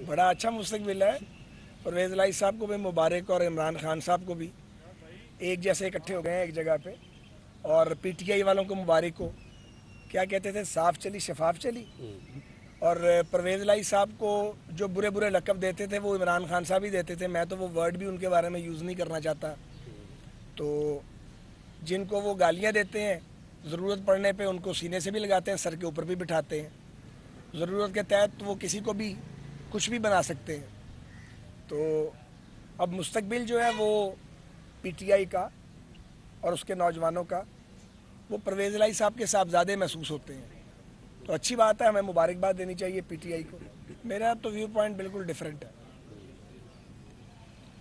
बड़ा अच्छा मुस्तकबिल है। परवेज़ इलाही साहब को भी मुबारक और इमरान खान साहब को भी एक जैसे इकट्ठे हो गए हैं एक जगह पे। और पीटीआई वालों को मुबारक हो। क्या कहते थे, साफ चली शफाफ चली। और परवेज़ इलाही साहब को जो बुरे बुरे लक़ब देते थे वो इमरान खान साहब ही देते थे। मैं तो वो वर्ड भी उनके बारे में यूज़ नहीं करना चाहता। तो जिनको वो गालियाँ देते हैं, ज़रूरत पड़ने पे उनको सीने से भी लगाते हैं, सर के ऊपर भी बिठाते हैं। ज़रूरत के तहत वो किसी को भी कुछ भी बना सकते हैं। तो अब मुस्तकबिल जो है वो पीटीआई का और उसके नौजवानों का वो परवेज़ इलाही साहब के साहबजादे महसूस होते हैं। तो अच्छी बात है, हमें मुबारकबाद देनी चाहिए पीटीआई को। मेरा तो व्यू पॉइंट बिल्कुल डिफरेंट है।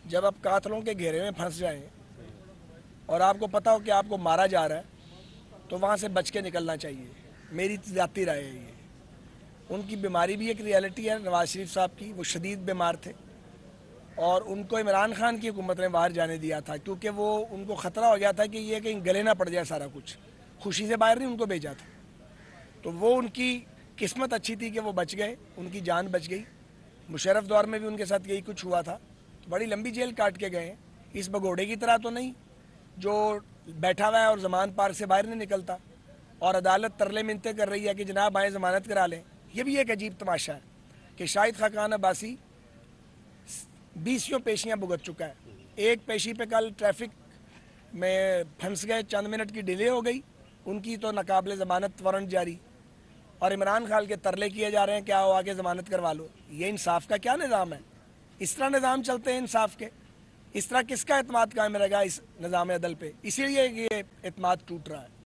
जब आप कातलों के घेरे में फंस जाएं और आपको पता हो कि आपको मारा जा रहा है तो वहाँ से बच के निकलना चाहिए। मेरी ज़ाती राय है ये। उनकी बीमारी भी एक रियलिटी है नवाज शरीफ साहब की। वो शदीद बीमार थे और उनको इमरान खान की हुकूमत ने बाहर जाने दिया था क्योंकि वो उनको ख़तरा हो गया था कि ये कहीं गले ना पड़ जाए सारा कुछ। खुशी से बाहर नहीं उनको भेजा था। तो वो उनकी किस्मत अच्छी थी कि वो बच गए, उनकी जान बच गई। मुशर्रफ दौर में भी उनके साथ यही कुछ हुआ था। तो बड़ी लंबी जेल काट के गए। इस भगोड़े की तरह तो नहीं जो बैठा हुआ है और ज़मान पार से बाहर नहीं निकलता और अदालत तरले मिन्नतें कर रही है कि जनाब आए ज़मानत करा लें। ये भी एक अजीब तमाशा है कि शाहिद खाकान अब्बासी 20 पेशियाँ भुगत चुका है। एक पेशी पे कल ट्रैफिक में फंस गए, चंद मिनट की डिले हो गई, उनकी तो नाकाबिले ज़मानत वारंट जारी। और इमरान खान के तरले किए जा रहे हैं क्या हो आगे ज़मानत करवा लो। ये इंसाफ का क्या निज़ाम है? इस तरह निज़ाम चलते हैं इंसाफ के? इस तरह किसका एतमाद कायम रहेगा इस निज़ाम अदल पे? इसीलिए ये एतमाद टूट रहा है।